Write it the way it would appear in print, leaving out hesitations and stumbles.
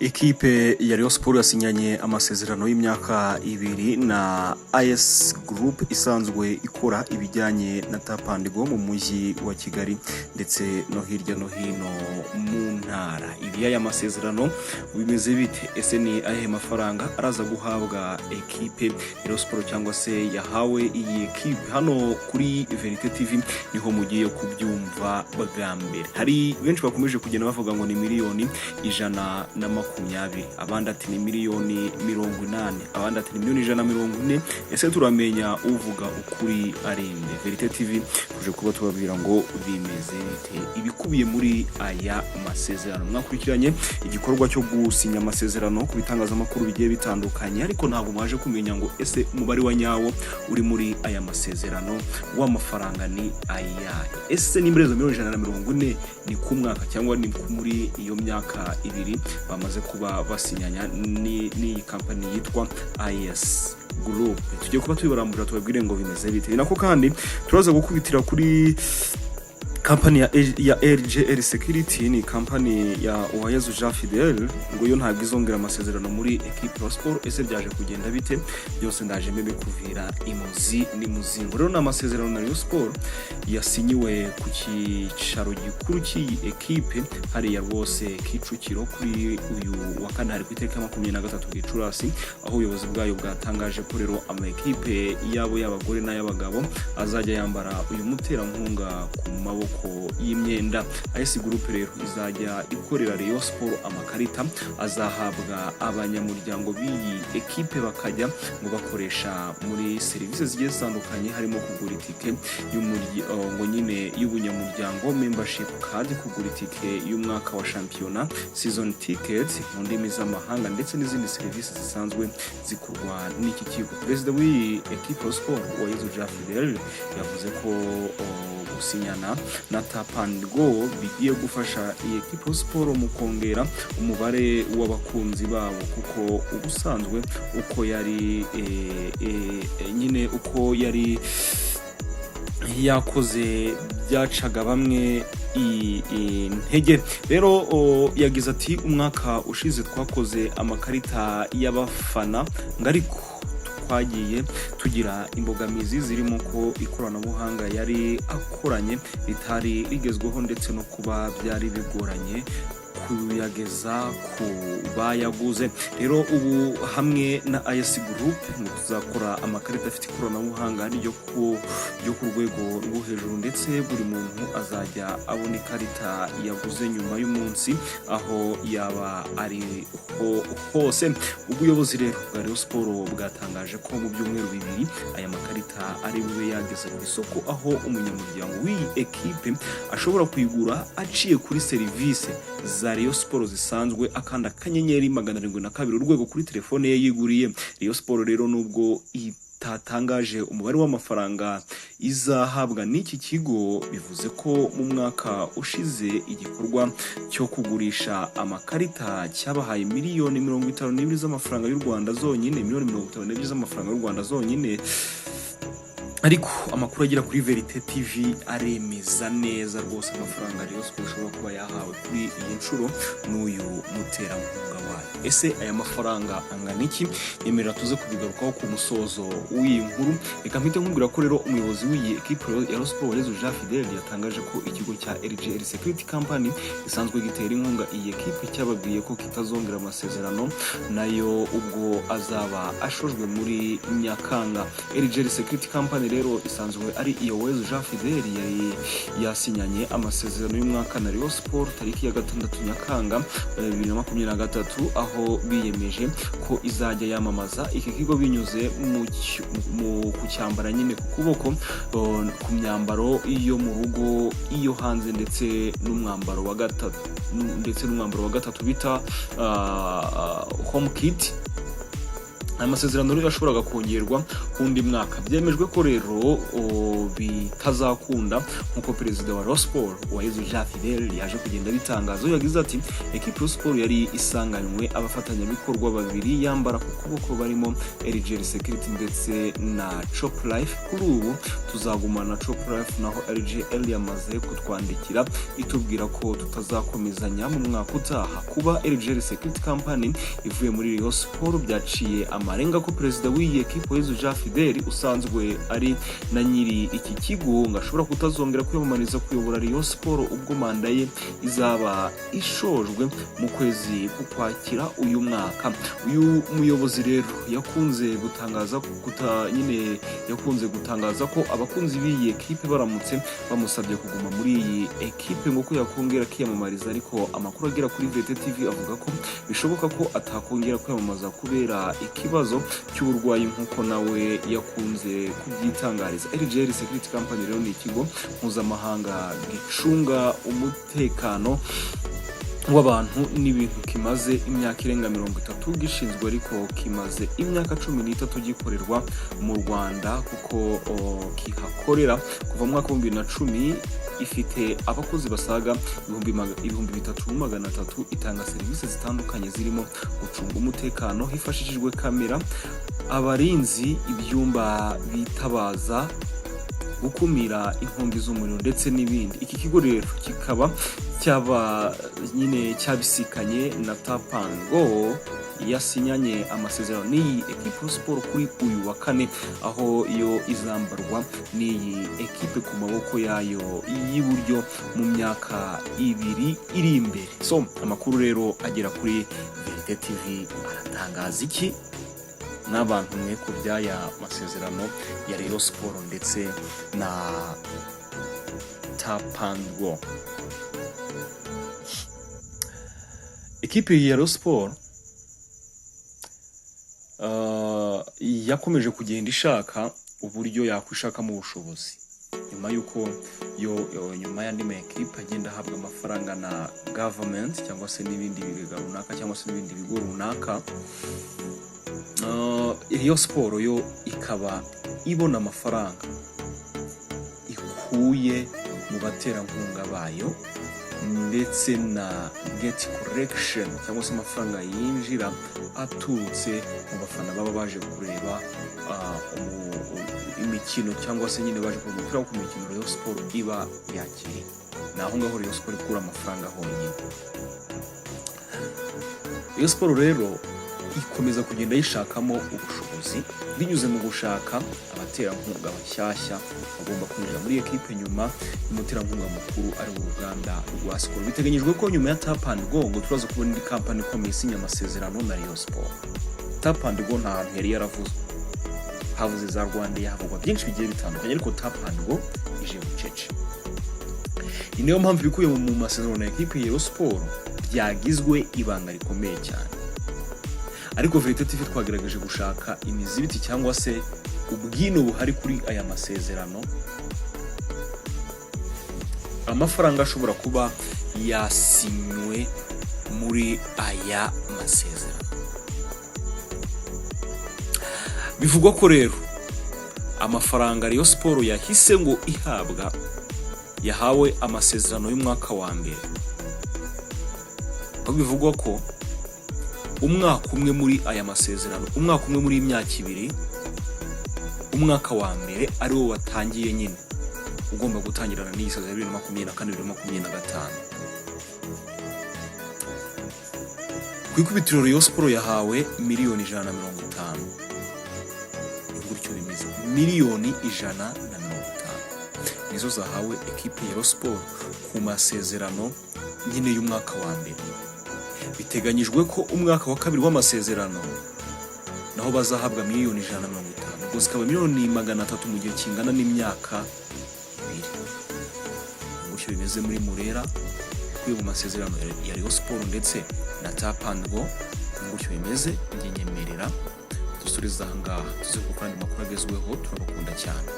Ekipe ya Rayon Sport yasinyanye amasezerano y'imyaka 2 na AS Group isanzwe ikora ibijyanye na tapandigo mu mujyi wa Kigali ndetse no hirya no hino mu ntara. Ibi aya masezerano bimeze bite? Ese ni ahe mafaranga araza guhabwa ekipe Rayon Sport cyangwa se yahawe iyi ekipe? Hano kuri Verite TV niho mugiye kubyumva bagambere. Hari benshi bakomeje kugenda bavuga ngo ni miliyoni 120, abandi ati ni miliyoni 80, abandi ati ni miliyoni 140. Ese turamenya uvuga ukuri arinde? Verite TV kuje kuba tubabwira ngo bimeze bite ibikubiye muri aya masezerano. Mwakurikiranye igikorwa cyo gusinya amasezerano ku bitangazamakuru bigiye bitandukanye, ariko ntabwo mwaje kumenya ngo ese umubare wa nyawo uri muri aya masezerano w'amafaranga ni ayahe? Ese ni miliyoni 140 ni ku mwaka cyangwa ni muri iyo myaka 2 bamaze kuba basinyanya ni company yitwa AS Group? Tugiye kuba tubibarambura tubabwire ngo bimeze bite. Nako kandi turaza gukubitira kuri company ya RGL Security, ni company ya Uwayezu Jean Fidel, ngo yo ntabwo izongera amasezerano muri equipe ya Sport. Ese byaje kugenda bite? Byose ndaje mbe kuvira imuzi ni muzingo. Rero na amasezerano na Rayon Sport yasinyiwe ku cyicaro gikuru cy'iyi equipe hariya rwose Kicukiro kuri uyu wa kane, hari ku itariki 23 Gicurasi, aho ubuyobozi bwayo bwatangaje ko rero ama equipe yabo y'abagore n'ay'abagabo azajya yambara uyu muterankunga ku maboko y'imyenda. AS Group rero izajya ikorera Rayon Sport amakarita azahabwa abanyamuryango b'iyi ekipe bakajya ngo bakoresha muri serivisi zigiye zitandukanye, harimo kugura itike y'umuryango nyine y'ubunyamuryango, membership card, kugura itike y'umwaka wa shampiyona, season tickets mu ndimi z'amahanga, ndetse n'izindi serivisi zisanzwe zikorwa n'iki kigo. Perezida w'iyi ekipe ya Sport Uwayezu Jean Fidel yavuze ko gusinyana na tapandigo bigiye gufasha iyi ekipe ya Sport mu kongera umubare w'abakunzi babo, kuko ubusanzwe uko yari nyine uko yari yakoze byacaga bamwe intege. Rero yagize ati umwaka ushize twakoze amakarita y'abafana ngariko twagiye tugira imbogamizi zirimo ko ikoranabuhanga yari akoranye ritari rigezweho, ndetse no kuba byari bigoranye kuyageza ku bayaguze. Rero ubu hamwe na AS Group tuzakora amakarita afite ikoranabuhanga ryo ku rwego rwo hejuru, ndetse buri muntu azajya abona ikarita yaguze nyuma y'umunsi aho yaba ari hose. Ubuyobozi rero bwa Rayon Sport bwatangaje ko mu byumweru 2 aya makarita ari bube yageze ku isoko, aho umunyamuryango w'iyi ekipe ashobora kuyigura aciye kuri serivisi za Rayon Sport zisanzwe, akanda akanyenyeri 702 urwego kuri telefone ye yiguriye. Rayon Sport rero nubwo tatangaje umubare w'amafaranga izahabwa n'iki kigo, bivuze ko mu mwaka ushize igikorwa cyo kugurisha amakarita cyabahaye miliyoni 52 z'amafaranga y'u Rwanda zonyine, miliyoni 52 z'amafaranga y'u Rwanda zonyine. Ariko amakuru agira kuri Verite TV aremeza neza rwose amafaranga Rayon Sport ishobora kuba yahawe kuri iyi nshuro n'uyu muterankunga wayo. Ese aya mafaranga angana iki? Yemerera tuze kubigarukaho ku musozo w'iyi nkuru. Reka mpite nkubwira ko rero umuyobozi w'iyi ekipe ya Rayon Sport Uwayezu Jean Fidel yatangaje ko ikigo cya RGL Security Company gisanzwe gitera inkunga iyi ekipe cyababwiye ko kitazongera amasezerano nayo ubwo azaba ashojwe muri Nyakanga. RGL Security Company rero isanzwe ari iyo Uwayezu Jean Fidel yari yasinyanye amasezerano y'umwaka na Rayon Sport tariki ya 6 Nyakanga 2023, aho biyemeje ko izajya yamamaza iki kigo binyuze mu kucyambara nyine ku kuboko, ku myambaro iyo mu rugo, iyo hanze, ndetse n'umwambaro wa gatatu bita home kit. aya masezerano rero yashoboraga kongerwa kundi mwaka. Byemejwe ko rero bitazakunda nk'uko perezida wa Rayon Sports Uwayezu Jean Fidel yaje kugenda bitangaza. Yagize ati equipe Rayon Sports yari isanganywe abafatanyabikorwa babiri yambara ku kuboko barimo LG Security ndetse na Chop Life. Kuri ubu tuzagumana Chop Life, naho LG yamaze kutwandikira itubwira ko tutazakomezanya mu mwaka utaha. Kuba LG Security Company ivuye muri Rayon Sports byaciye amarenga ko perezida w'iyi equipe Uwayezu Jean Fidel usanzwe ari na nyiri iki kigo ngashobora kutazongera kwiyamamariza kuyobora Rayon Sports ubwo manda ye izaba ishojwe mu kwezi k'Ukwakira uyu mwaka. Uyu muyobozi rero yakunze gutangaza ko abakunzi b'iyi equipe baramutse bamusabye kuguma muri iyi equipe ngo ko yakongera kwiyamamariza, ariko amakuru agera kuri VT TV avuga ko bishoboka ko atakongera kwiyamamaza kubera ikibazo cy'uburwayi nk'uko nawe yakunze kubyitangariza. LG Security Company rero ni ikigo mpuzamahanga gicunga umutekano w'abantu n'ibintu kimaze imyaka irenga 30 gishinzwe, ariko kimaze imyaka 13 gikorerwa mu Rwanda kuko kihakorera kuva mu mwaka wa 2010. Ifite abakozi basaga 3,300. Itanga serivisi zitandukanye zirimo gucunga umutekano hifashishijwe kamera, abarinzi, ibyumba bitabaza, gukumira inkongi z'umuriro ndetse n'ibindi. Iki kigo rero kikaba cyabisikanye na Tapango yasinyanye amasezerano n'iyi equipe Sport kuri uyu wa kane, aho iyo izambarwa n'iyi equipe ku maboko yayo y'iburyo mu myaka 2 iri imbere. So amakuru rero agera kuri VT TV aratangaza iki n'abantu mwe ku byaya masezerano ya Rayon Sports ndetse na Tapango. Equipe ya Rayon Sports yakomeje kugenda ishaka uburyo yakwishakamo ubushobozi nyuma yuko nyuma y'andi ma equipe agenda ahabwa amafaranga na government cyangwa se n'ibindi bigega runaka cyangwa se n'ibindi bigo runaka. Rayon Sports yo ikaba ibona amafaranga ikuye mu baterankunga bayo ndetse na get correction cyangwa se amafaranga yinjira aturutse mu bafana baba baje kureba imikino cyangwa se nyine baje kumupira ku mikino Rayon Sports iba yakiriye. Naho ngaho Rayon Sports ikura amafaranga honyine. Rayon Sports rero ikomeza kugenda yishakamo ubushobozi binyuze mu gushaka abaterankunga bashyashya bagomba kwinjira muri equipe nyuma y'umuterankunga mukuru ari uruganda rwa Skol. Biteganyijwe ko nyuma ya Tapango ngo turaza kubona indi company ikomeye isinya amasezerano na Rayon Sports. Tapango nta hantu yari yaravuzwe, havuze za Rwanda yahavugwa byinshi bigiye bitandukanye, ariko Tapango ije bucece. Niyo mpamvu bikuye mu masezerano ya equipe ya Rayon Sports byagizwe ibanga rikomeye cyane. Ariko VT TV twagerageje gushaka imizibiti cyangwa se ubwino buhari kuri aya masezerano, amafaranga ashobora kuba yasinywe muri aya masezerano. Bivugwa ko rero amafaranga Rayon Sports yahise ngo yahawe amasezerano y'umwaka wa mbere. Bivugwa ko umwaka umwe muri aya masezerano, umwaka umwe muri imyaka 2, umwaka wa mbere ari wo watangiye nyine ugomba gutangirana n'iyisazira 2024-2025. Ku ikubitiro Rayon Sports yahawe miliyoni 150. Gutyo bimeze, miliyoni 150 nizo zahawe equipe ya Rayon Sports ku masezerano nyine y'umwaka wa mbere. Biteganyijwe ko umwaka wa kabiri w'amasezerano naho bazahabwa miliyoni 150, ubwo zikaba miliyoni 300 mu gihe kingana n'imyaka 2. Gutyo bimeze muri Murera kuri mu masezerano ya Rayon Sports ndetse na Tapango. Gutyo bimeze ngenyemerera dusoreza ngaha tuze gukora amakuru agezweho. Turabakunda cyane.